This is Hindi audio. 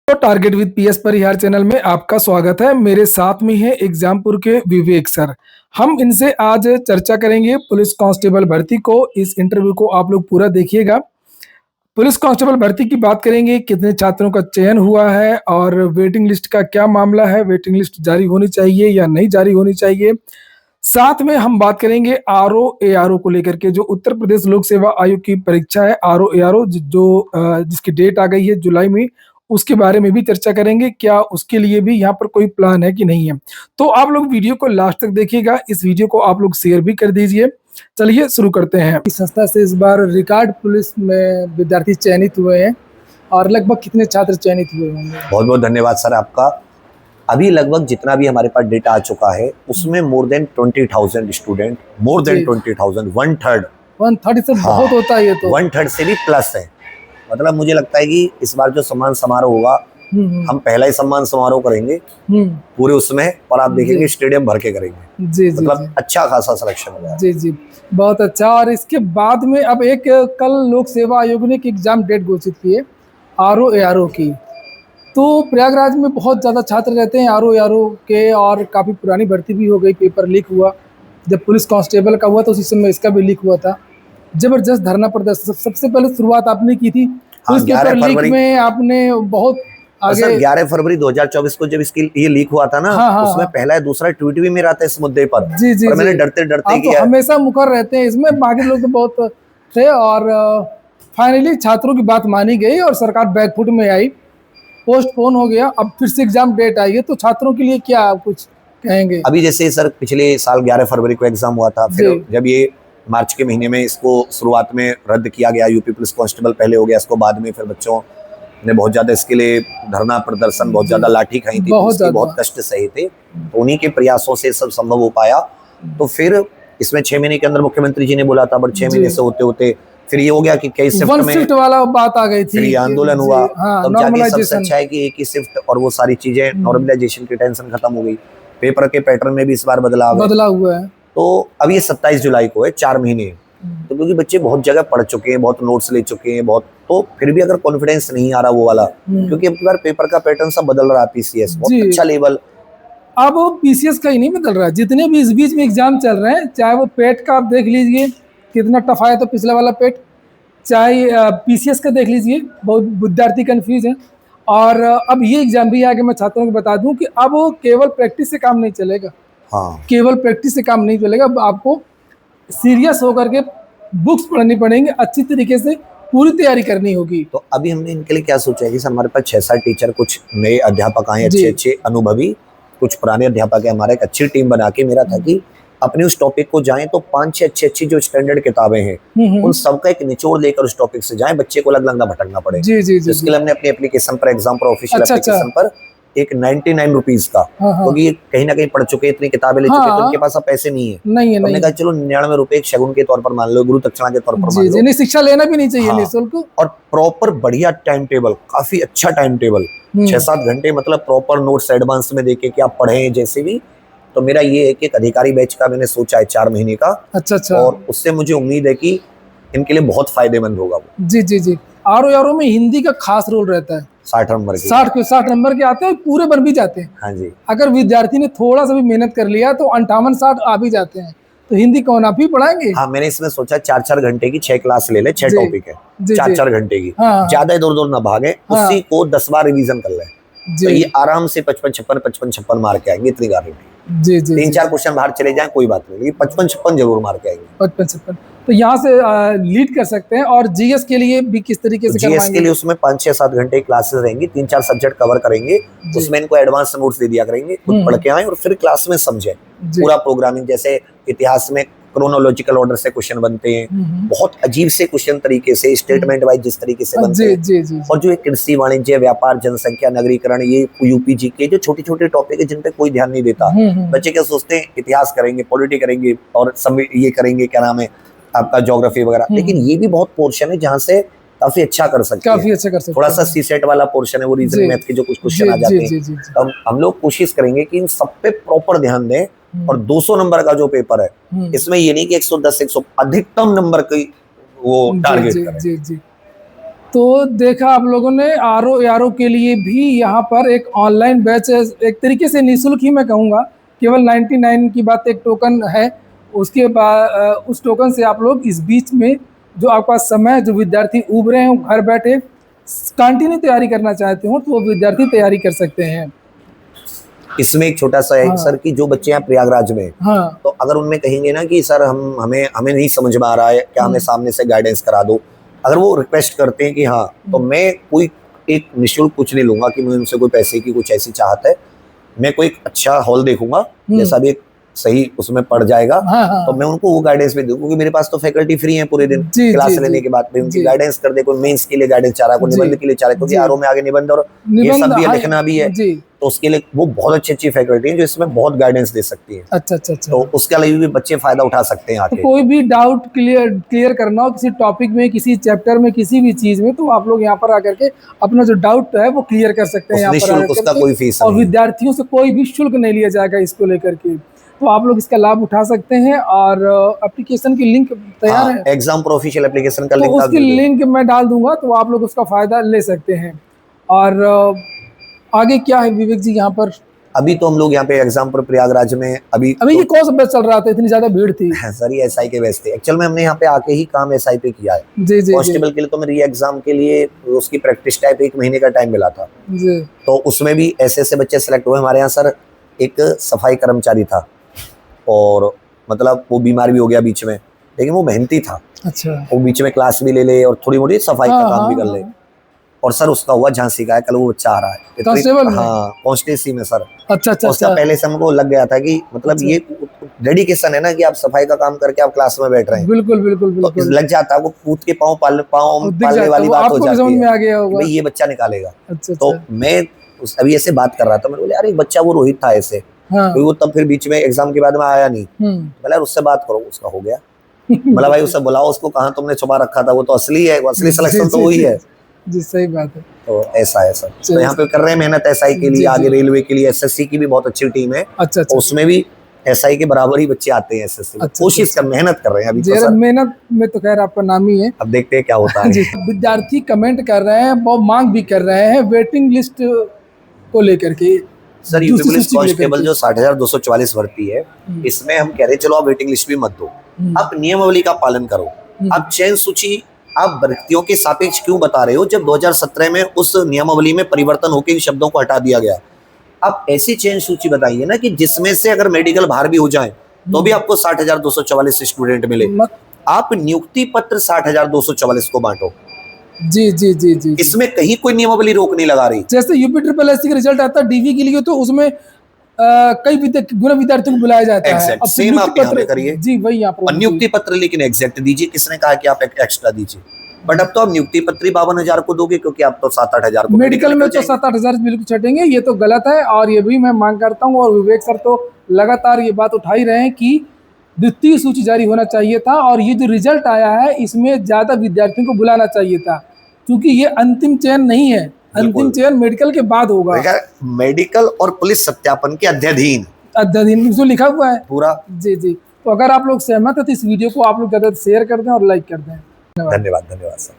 तो target with PS Parihar channel में आपका स्वागत है। मेरे साथ में है एग्जामपुर के विवेक सर। हम इनसे आज चर्चा करेंगे पुलिस कांस्टेबल भर्ती को। इस इंटरव्यू को आप लोग पूरा देखिएगा। पुलिस कांस्टेबल भर्ती की बात करेंगे, कितने छात्रों का चयन हुआ है और वेटिंग लिस्ट का क्या मामला है, वेटिंग लिस्ट जारी होनी चाहिए या नहीं जारी होनी चाहिए। साथ में हम बात करेंगे आरओ एआरओ को लेकर के, जो उत्तर प्रदेश लोक सेवा आयोग की परीक्षा है आरओ एआरओ, जिसकी डेट आ गई है जुलाई में, उसके बारे में भी चर्चा करेंगे। क्या उसके लिए भी यहाँ पर कोई प्लान है कि नहीं है। तो आप लोग वीडियो को लास्ट तक देखिएगा। इस वीडियो को आप लोग शेयर भी कर दीजिए। चलिए शुरू करते हैं। इस संस्था से इस बार रिकॉर्ड पुलिस में विद्यार्थी चयनित हुए हैं और लगभग कितने छात्र चयनित हुए होंगे? बहुत बहुत धन्यवाद सर आपका। अभी लगभग जितना भी हमारे पास डेटा आ चुका है उसमें more than 20,000 student, more than 20,000, 1/3 से बहुत होता है ये तो। 1/3 से भी प्लस है। मतलब मुझे लगता है कि इस बार जो सम्मान समारोह होगा, हम पहला ही सम्मान समारोह करेंगे पूरे उसमें, और आप देखेंगे स्टेडियम भर के करेंगे। जी जी, मतलब अच्छा खासा सिलेक्शन होगा। जी जी, बहुत अच्छा। और इसके बाद में अब एक कल लोक सेवा आयोग ने एक एग्जाम डेट घोषित की है आरओ एआरओ की। तो प्रयागराज में बहुत ज़्यादा छात्र रहते हैं आरओ एआरओ के, और काफ़ी पुरानी भर्ती भी हो गई। पेपर लीक हुआ जब पुलिस कांस्टेबल का हुआ तो उसी समय इसका भी लीक हुआ था। जबरदस्त धरना प्रदर्शन सबसे पहले शुरुआत आपने की थी पुलिस पेपर लीक में। आपने बहुत आगे 11 फरवरी 2024 को जब इसकी ये लीक हुआ था ना, उसमें पहला या दूसरा ट्वीट भी मेरा था इस मुद्दे पर। जी जी, मैंने डरते डरते किया। हमेशा मुखर रहते हैं इसमें, बाकी लोग तो बहुत थे। और फाइनली छात्रों की बात मानी गई और सरकार बैकफुट में आई, पोस्टपोन हो गया। अब फिर से एग्जाम डेट आई है, तो छात्रों के लिए क्या कुछ कहेंगे? अभी जैसे सर पिछले साल 11 फरवरी को एग्जाम हुआ था, फिर जब ये मार्च के महीने में इसको शुरुआत में रद्द किया गया, यूपी पुलिस कांस्टेबल पहले हो गया, इसको बाद में फिर बच्चों ने बहुत ज्यादा इसके लिए धरना प्रदर्शन, बहुत ज्यादा लाठी खाई थी, बहुत कष्ट सहे थे। तो उन्हीं के प्रयासों से सब संभव हो पाया। तो फिर इसमें 6 महीने के अंदर मुख्यमंत्री जी ने बोला था, बट 6 महीने से होते होते फिर ये हो गया कि कई शिफ्ट में वाला बात आ गई थी, फिर ये आंदोलन हुआ। तब जाके सबसे अच्छा है कि एक ही शिफ्ट और वो सारी चीजें, नॉर्मलाइजेशन की टेंशन खत्म हो गई। पेपर के पैटर्न में भी इस बार बदला हुआ है। तो अब ये 27 जुलाई को है, 4 महीने। तो क्योंकि बच्चे बहुत जगह पढ़ चुके हैं, बहुत नोट्स ले चुके हैं, बहुत, तो फिर भी अगर कॉन्फिडेंस नहीं आ रहा वो वाला, क्योंकि अब की बार पेपर का पैटर्न सब बदल रहा है। पीसीएस बहुत अच्छा लेवल, अब वो पीसीएस का ही नहीं बदल रहा है, जितने भी इस बीच में एग्जाम चल रहे हैं, चाहे वो पेट का आप देख लीजिए कितना टफ आया, तो पिछला वाला पेट, चाहे पीसीएस का देख लीजिए, बहुत विद्यार्थी कंफ्यूज है। और अब ये एग्जाम भी आगे मैं छात्रों को बता दूं कि अब केवल प्रैक्टिस से काम नहीं चलेगा। केवल प्रैक्टिस से काम नहीं चलेगा, आपको सीरियस होकर के बुक्स पढ़नी पड़ेंगे, अच्छी तरीके से पूरी तैयारी करनी होगी। तो अभी हमने इनके लिए क्या सोचा है कि हमारे पास 6-7 टीचर, कुछ नए अध्यापक आए, अच्छे अनुभवी, कुछ पुराने अध्यापक है, हमारा एक अच्छी टीम बना के मेरा था कि अपने उस टॉपिक को जाएं तो 5-6 अच्छी जो स्टैंडर्ड किताबें हैं उन सबका एक निचोड़ लेकर उस टॉपिक से जाएं, बच्चे को अलग अलग ना भटकना पड़े। इसके लिए हमने अपनी एप्लीकेशन पर, एग्जाम पर, ऑफिशियल एप्लीकेशन पर एक 99 रुपीज का, क्योंकि ये कहीं ना कहीं पढ़ चुके, इतनी किताबें ले चुके, तो उनके पास अब पैसे नहीं है। हमने कहा चलो 99 रुपए एक शगुन के तौर पर मान लो, गुरु दक्षिणा के तौर पर मान लो। शिक्षा लेना भी नहीं चाहिए निःशुल्क, और प्रॉपर बढ़िया टाइम टेबल, काफी अच्छा टाइम टेबल, 6-7 घंटे, मतलब प्रॉपर नोट्स एडवांस में देके कि आप पढ़ें जैसे भी। तो मेरा ये है कि एक अधिकारी बैच का मैंने सोचा है 4 महीने का। अच्छा। और उससे मुझे उम्मीद है कि इनके लिए बहुत फायदेमंद होगा वो। जी। आरओ में हिंदी का खास रोल रहता है। 60 नंबर के 60 नंबर के आते हैं, पूरे बन भी जाते हैं। हाँ जी, अगर विद्यार्थी ने थोड़ा सा भी मेहनत कर लिया तो 58-60 आ भी जाते हैं। तो हिंदी कौन आप ही पढ़ाएंगे? हाँ, मैंने इसमें सोचा 4-4 घंटे की 6 क्लास ले ले, 6 टॉपिक है, 4-4 घंटे की, ज्यादा इधर उधर ना भागे, उसी को 10 बार रिवीजन कर ले। तो ये आराम से 55-56 मार के आएंगे, इतनी गारंटी। 3-4 क्वेश्चन बाहर चले जाएं कोई बात नहीं, 55-56 जरूर मार के आएंगे। 55-56 तो यहाँ से लीड कर सकते हैं। और जीएस के लिए भी किस तरीके से जीएस के लिए उसमें 5-6-7 घंटे क्लासेस रहेंगी, 3-4 सब्जेक्ट कवर करेंगे, उसमें इनको एडवांस नोट्स दे दिया करेंगे, खुद पढ़ के आए और फिर क्लास में समझे पूरा प्रोग्रामिंग। जैसे इतिहास में क्रोनोलॉजिकल ऑर्डर से क्वेश्चन बनते हैं, बहुत अजीब से क्वेश्चन तरीके से, स्टेटमेंट वाइज जिस तरीके से बनते हैं। और जो कृषि, वाणिज्य, व्यापार, जनसंख्या, नगरीकरण, ये यूपीजी के जो छोटे छोटे टॉपिक है जिन पे कोई ध्यान नहीं देता। बच्चे क्या सोचते हैं इतिहास करेंगे, पॉलिटी करेंगे और सब ये करेंगे, क्या नाम है आपका, ज्योग्राफी वगैरह, लेकिन ये भी बहुत पोर्शन है जहाँ से काफी अच्छा कर सकते हैं। थोड़ा सा सीसेट वाला पोर्शन है, वो रीजनिंग मैथ के जो कुछ क्वेश्चन आ जाते हैं। तो हम लोग कोशिश करेंगे कि इन सब पे प्रॉपर ध्यान दें। और 200 नंबर का जो पेपर है, इसमें ये नहीं कि 110-100, अधिकतम नंबर की वो टारगेट करें। तो देखा आप लोगों ने आरओ के लिए भी यहाँ पर एक ऑनलाइन बैच है, एक तरीके से निःशुल्क ही मैं कहूँगा, केवल 99 की बात, एक टोकन है। उसके बाद उस टोकन से आप लोग इस बीच में जो आपका समय, जो विद्यार्थी ऊब रहे हैं घर बैठे कंटिन्यू तैयारी करना चाहते हो तो वो विद्यार्थी तैयारी कर सकते हैं। इसमें एक छोटा सा है हाँ। सर कि जो बच्चे यहाँ प्रयागराज में, हाँ, तो अगर उनमें कहेंगे ना कि सर हमें नहीं समझ में आ रहा है, क्या हमें सामने से गाइडेंस करा दो, अगर वो रिक्वेस्ट करते हैं कि हाँ, तो मैं कोई एक निःशुल्क कुछ नहीं लूंगा कि मैं उनसे कोई पैसे की कुछ ऐसी चाहत है, मैं कोई अच्छा हॉल देखूंगा जैसा भी सही उसमें पड़ जाएगा। हाँ, हाँ, तो मैं उनको वो गाइडेंस भी दूं, क्योंकि मेरे पास तो फैकल्टी फ्री है पूरे दिन जी, क्लास जी, लेने जी, के बाद में उनकी जी। गाइडेंस कर दे। कोई मेंस के लिए गाइडेंस चाह रहा है, कोई जी, निबंध के लिए चाह रहा है, क्योंकि जी। आरओ में आगे निबंध और ये निबंध, सब भी है, हाँ, लिखना भी है, जी। तो उसके लिए वो बहुत अच्छी फैकल्टी है जो इसमें बहुत गाइडेंस दे सकती है। अच्छा, अच्छा, अच्छा। तो उसके लिए भी बच्चे फायदा उठा सकते हैं तो आके। कोई भी डाउट क्लियर करना हो किसी टॉपिक में, किसी चैप्टर में, किसी भी चीज में, तो आप लोग यहाँ पर आकर के अपना जो डाउट है वो क्लियर कर सकते हैं उस यहाँ पर निःशुल्क, आकर उसका के। कोई फीस और नहीं है। विद्यार्थियों से कोई भी शुल्क नहीं लिया जाएगा इसको लेकर के, तो आप लोग इसका लाभ उठा सकते हैं। और एप्लीकेशन की लिंक तैयार हाँ, है, एग्जाम प्रो ऑफिशियल एप्लीकेशन का तो लिंक आप उसकी दे दो। लिंक मैं डाल दूंगा, तो आप लोग उसका फायदा ले सकते हैं। और आगे क्या है विवेक जी यहाँ पर? अभी तो हम लोग यहाँ पे एग्जाम पर प्रयागराज में अभी अभी ये तो, कौन सा बैच चल रहा था, इतनी ज्यादा भीड़ थी? सर ये एसआई के बेस थे एक्चुअल में, हमने यहाँ पे आके ही काम एसआई पे किया है। जी, जी, जी, कांस्टेबल के लिए तो मैं री एग्जाम के लिए उसकी प्रैक्टिस टाइप 1 महीने का टाइम मिला था, जी। तो उसमें भी ऐसे ऐसे बच्चे सेलेक्ट हुए। हमारे यहाँ सर एक सफाई कर्मचारी था, और मतलब वो बीमार भी हो गया बीच में, लेकिन वो मेहनती था, अच्छा। वो बीच में क्लास भी ले ले और थोड़ी मोटी सफाई का हाँ, काम हाँ, भी कर ले। हाँ। और सर उसका हुआ झांसी का है, कल वो बच्चा आ रहा है कांस्टेबल में? हाँ, कांस्टेसी में सर। अच्छा, अच्छा, उसका अच्छा। पहले से हमको लग गया था कि मतलब अच्छा। ये डेडिकेशन है ना कि आप सफाई का काम करके आप क्लास में बैठ रहे हैं, बिल्कुल, बिल्कुल, तो बिल्कुल। लग जाता है, वो कूद के पाँव और दिख पालने जाता है, वाली वो बात हो आपको भी समझ जाती में आ है गया कि होगा। भाई ये बच्चा निकालेगा। अच्छा, तो अच्छा। मैं अभी ऐसे बात कर रहा था, मैंने बोला यार एक बच्चा वो रोहित था ऐसे, हाँ। वो तब फिर बीच में एग्जाम के बाद में आया नहीं, बोला यार उससे बात करो, उसका हो गया। मतलब भाई उससे बुलाओ, उसको कहाँ तुमने छुपा रखा था, वो तो असली है, वो असली सिलेक्शन तो वही है। जी, सही बात है। तो ऐसा है सर, तो यहाँ पे कर रहे हैं मेहनत एसआई के लिए, आगे रेलवे के लिए, एसएससी की भी बहुत अच्छी टीम है। अच्छा, अच्छा। उसमें भी एसआई के बराबर ही बच्चे आते हैं एसएससी में। अच्छा, कोशिश कर, मेहनत कर रहे हैं अभी तो सर, मेहनत में तो खैर आपका नाम ही है। अब देखते हैं क्या होता है। जी। विद्यार्थी कमेंट कर रहे हैं, वो मांग भी कर रहे हैं वेटिंग लिस्ट को लेकर के। सर यूपी पुलिस कांस्टेबल जो 60,244 भर्ती है, इसमें हम कह रहे हैं चलो आप वेटिंग लिस्ट भी मत दो, आप नियमावली का पालन करो। आप चयन सूची आप भर्तियों के सापेक्ष क्यों बता रहे हो, जब 2017 में उस नियमावली में परिवर्तन होकर इन शब्दों को हटा दिया गया। आप ऐसी चयन सूची बताइए ना कि जिसमें से अगर मेडिकल बाहर भी हो जाए तो भी आपको 60,244 स्टूडेंट मिले। आप नियुक्ति पत्र 60,244 को बांटो। जी, जी, जी, जी। इसमें कहीं कोई नियमावली रोक नहीं लगा रही। जैसे यूपी ट्रिपल एससी का रिजल्ट आता है डीवी के लिए, तो उसमें कई गुना विद्यार्थियों को बुलाया जाता है। एग्जैक्ट सेम आप यहाँ पे करिए जी, वही यहाँ पर नियुक्ति पत्र, लेकिन एग्जैक्ट दीजिए। किसने कहा कि आप एक्स्ट्रा दीजिए, बट अब तो आप नियुक्ति पत्र 52,000 को दोगे, क्योंकि आप तो 7-8 हजार को मेडिकल में तो 7-8 हजार बिल्कुल छटेंगे, ये तो गलत है। और ये भी मैं मांग करता हूँ, और विवेक सर तो लगातार ये बात उठा ही रहे हैं कि द्वितीय सूची जारी होना चाहिए था, और ये जो रिजल्ट आया है इसमें ज्यादा विद्यार्थियों को बुलाना चाहिए था, क्योंकि ये अंतिम चयन नहीं है। अंतिम चयन मेडिकल के बाद होगा, मेडिकल और पुलिस सत्यापन के अध्ययन जो लिखा हुआ है पूरा। जी, जी। तो अगर आप लोग सहमत है तो इस वीडियो को आप लोग ज्यादा शेयर कर दें और लाइक कर दें। धन्यवाद सर।